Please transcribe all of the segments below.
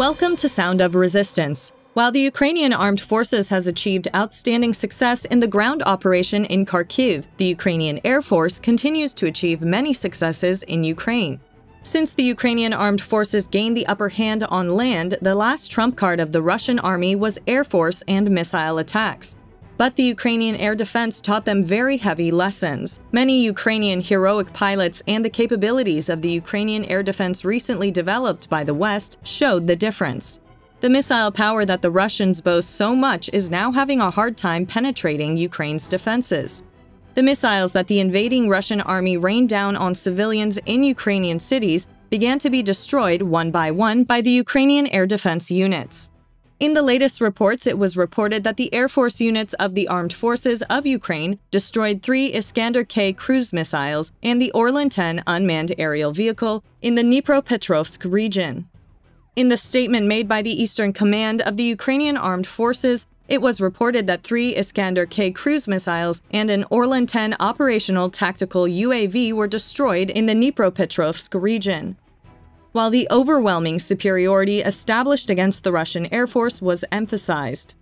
Welcome to Sound of Resistance. While the Ukrainian Armed Forces has achieved outstanding success in the ground operation in Kharkiv, the Ukrainian Air Force continues to achieve many successes in Ukraine. Since the Ukrainian Armed Forces gained the upper hand on land, the last trump card of the Russian army was Air Force and missile attacks. But the Ukrainian air defense taught them very heavy lessons. Many Ukrainian heroic pilots and the capabilities of the Ukrainian air defense recently developed by the West showed the difference. The missile power that the Russians boast so much is now having a hard time penetrating Ukraine's defenses. The missiles that the invading Russian army rained down on civilians in Ukrainian cities began to be destroyed one by the Ukrainian air defense units. In the latest reports, it was reported that the Air Force units of the Armed Forces of Ukraine destroyed 3 Iskander-K cruise missiles and the Orlan-10 unmanned aerial vehicle in the Dnipropetrovsk region. In the statement made by the Eastern Command of the Ukrainian Armed Forces, it was reported that 3 Iskander-K cruise missiles and an Orlan-10 operational tactical UAV were destroyed in the Dnipropetrovsk region. While the overwhelming superiority established against the Russian Air Force was emphasized.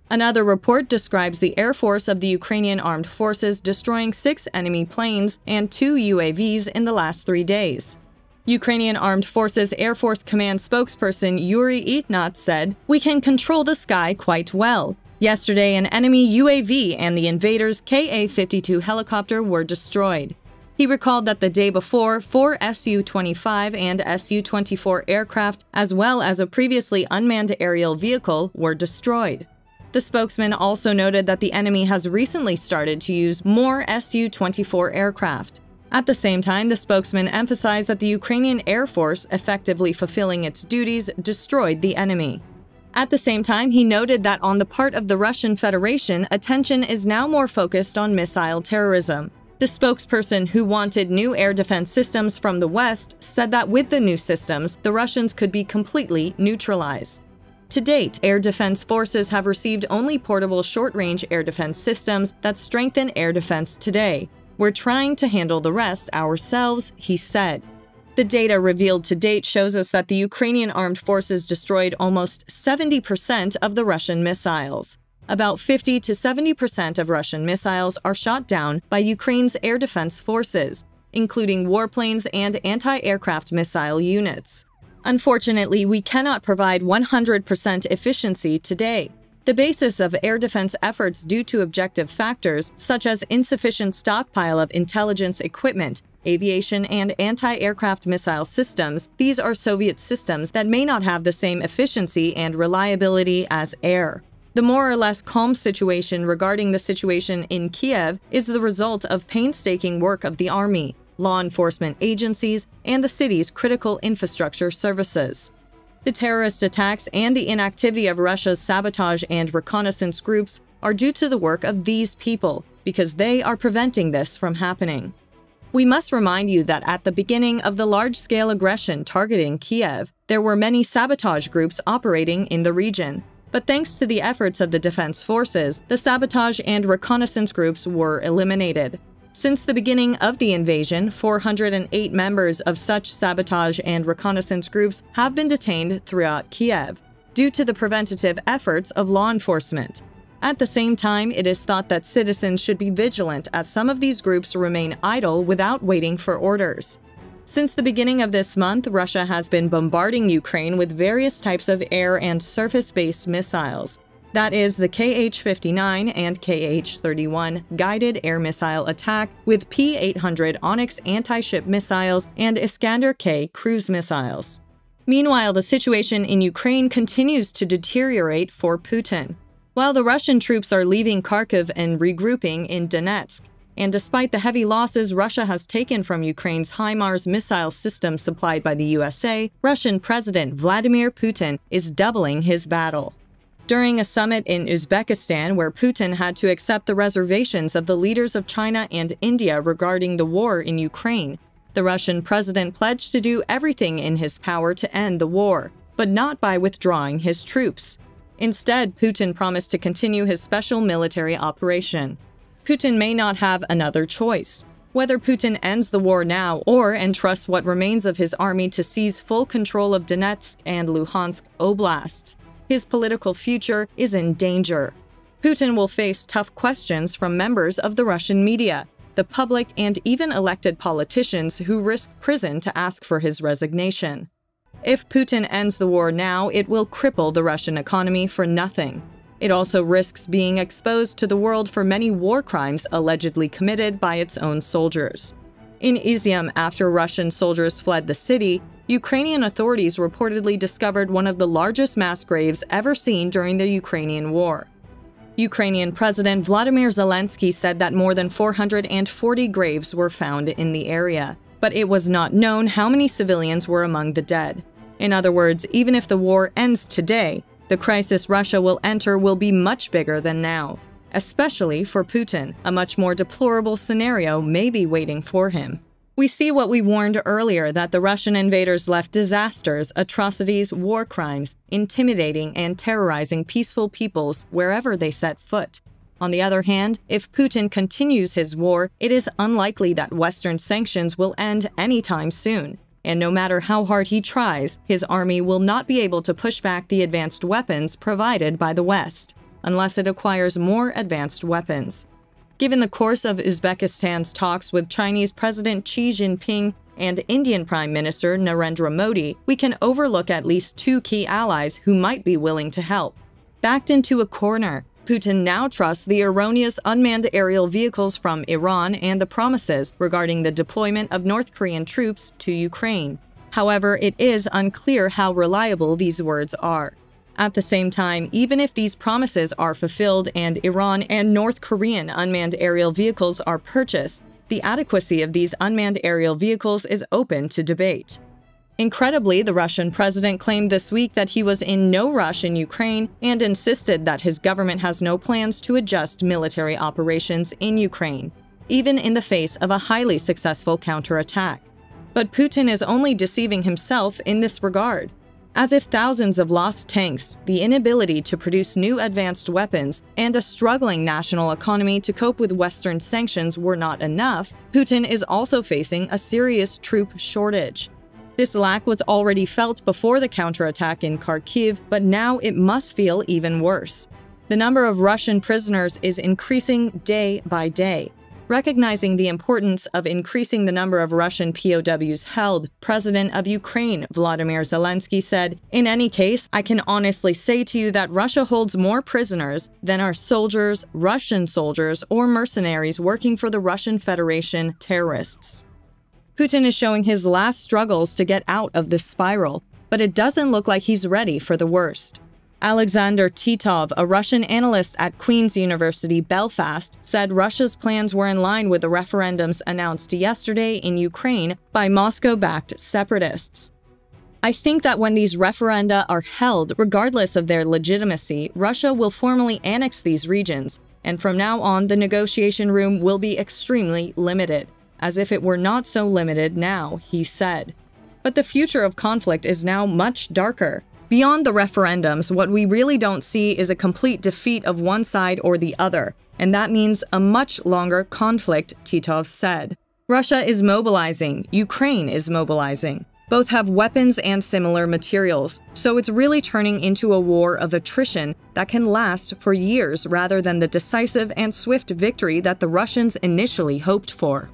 Another report describes the Air Force of the Ukrainian Armed Forces destroying 6 enemy planes and 2 UAVs in the last 3 days. Ukrainian Armed Forces Air Force Command spokesperson Yuri Ignat said, "We can control the sky quite well. Yesterday, an enemy UAV and the invaders' Ka-52 helicopter were destroyed." He recalled that the day before, 4 Su-25 and Su-24 aircraft, as well as a previously unmanned aerial vehicle, were destroyed. The spokesman also noted that the enemy has recently started to use more Su-24 aircraft. At the same time, the spokesman emphasized that the Ukrainian Air Force, effectively fulfilling its duties, destroyed the enemy. At the same time, he noted that on the part of the Russian Federation, attention is now more focused on missile terrorism. The spokesperson, who wanted new air defense systems from the West, said that with the new systems, the Russians could be completely neutralized. To date, air defense forces have received only portable short-range air defense systems that strengthen air defense today. "We're trying to handle the rest ourselves," he said. The data revealed to date shows us that the Ukrainian Armed Forces destroyed almost 70% of the Russian missiles. About 50 to 70% of Russian missiles are shot down by Ukraine's air defense forces, including warplanes and anti-aircraft missile units. Unfortunately, we cannot provide 100% efficiency today. The basis of air defense efforts due to objective factors, such as insufficient stockpile of intelligence equipment, aviation, and anti-aircraft missile systems, these are Soviet systems that may not have the same efficiency and reliability as air. The more or less calm situation regarding the situation in Kiev is the result of painstaking work of the army, law enforcement agencies, and the city's critical infrastructure services. The terrorist attacks and the inactivity of Russia's sabotage and reconnaissance groups are due to the work of these people, because they are preventing this from happening. We must remind you that at the beginning of the large-scale aggression targeting Kiev, there were many sabotage groups operating in the region. But thanks to the efforts of the defense forces, the sabotage and reconnaissance groups were eliminated. Since the beginning of the invasion, 408 members of such sabotage and reconnaissance groups have been detained throughout Kiev, due to the preventative efforts of law enforcement. At the same time, it is thought that citizens should be vigilant as some of these groups remain idle without waiting for orders. Since the beginning of this month, Russia has been bombarding Ukraine with various types of air and surface-based missiles. That is the Kh-59 and Kh-31 guided air missile attack with P-800 Onyx anti-ship missiles and Iskander-K cruise missiles. Meanwhile, the situation in Ukraine continues to deteriorate for Putin. While the Russian troops are leaving Kharkiv and regrouping in Donetsk, and despite the heavy losses Russia has taken from Ukraine's HIMARS missile system supplied by the USA, Russian President Vladimir Putin is doubling his battle. During a summit in Uzbekistan where Putin had to accept the reservations of the leaders of China and India regarding the war in Ukraine, the Russian president pledged to do everything in his power to end the war, but not by withdrawing his troops. Instead, Putin promised to continue his special military operation. Putin may not have another choice. Whether Putin ends the war now or entrusts what remains of his army to seize full control of Donetsk and Luhansk oblasts, his political future is in danger. Putin will face tough questions from members of the Russian media, the public, and even elected politicians who risk prison to ask for his resignation. If Putin ends the war now, it will cripple the Russian economy for nothing. It also risks being exposed to the world for many war crimes allegedly committed by its own soldiers. In Izium, after Russian soldiers fled the city, Ukrainian authorities reportedly discovered one of the largest mass graves ever seen during the Ukrainian war. Ukrainian President Vladimir Zelensky said that more than 440 graves were found in the area, but it was not known how many civilians were among the dead. In other words, even if the war ends today, the crisis Russia will enter will be much bigger than now. Especially for Putin, a much more deplorable scenario may be waiting for him. We see what we warned earlier, that the Russian invaders left disasters, atrocities, war crimes, intimidating and terrorizing peaceful peoples wherever they set foot. On the other hand, if Putin continues his war, it is unlikely that Western sanctions will end anytime soon. And no matter how hard he tries, his army will not be able to push back the advanced weapons provided by the West, unless it acquires more advanced weapons. Given the course of Uzbekistan's talks with Chinese President Xi Jinping and Indian Prime Minister Narendra Modi, we can overlook at least two key allies who might be willing to help. Backed into a corner, Putin now trusts the erroneous unmanned aerial vehicles from Iran and the promises regarding the deployment of North Korean troops to Ukraine. However, it is unclear how reliable these words are. At the same time, even if these promises are fulfilled and Iran and North Korean unmanned aerial vehicles are purchased, the adequacy of these unmanned aerial vehicles is open to debate. Incredibly, the Russian president claimed this week that he was in no rush in Ukraine and insisted that his government has no plans to adjust military operations in Ukraine, even in the face of a highly successful counterattack. But Putin is only deceiving himself in this regard. As if thousands of lost tanks, the inability to produce new advanced weapons, and a struggling national economy to cope with Western sanctions were not enough, Putin is also facing a serious troop shortage. This lack was already felt before the counterattack in Kharkiv, but now it must feel even worse. The number of Russian prisoners is increasing day by day. Recognizing the importance of increasing the number of Russian POWs held, President of Ukraine Volodymyr Zelensky said, "In any case, I can honestly say to you that Russia holds more prisoners than are soldiers, Russian soldiers, or mercenaries working for the Russian Federation terrorists." Putin is showing his last struggles to get out of this spiral, but it doesn't look like he's ready for the worst. Alexander Titov, a Russian analyst at Queen's University Belfast, said Russia's plans were in line with the referendums announced yesterday in Ukraine by Moscow-backed separatists. "I think that when these referenda are held, regardless of their legitimacy, Russia will formally annex these regions, and from now on the negotiation room will be extremely limited, as if it were not so limited now," he said. But the future of conflict is now much darker. Beyond the referendums, what we really don't see is a complete defeat of one side or the other, and that means a much longer conflict, Titov said. Russia is mobilizing, Ukraine is mobilizing. Both have weapons and similar materials, so it's really turning into a war of attrition that can last for years rather than the decisive and swift victory that the Russians initially hoped for.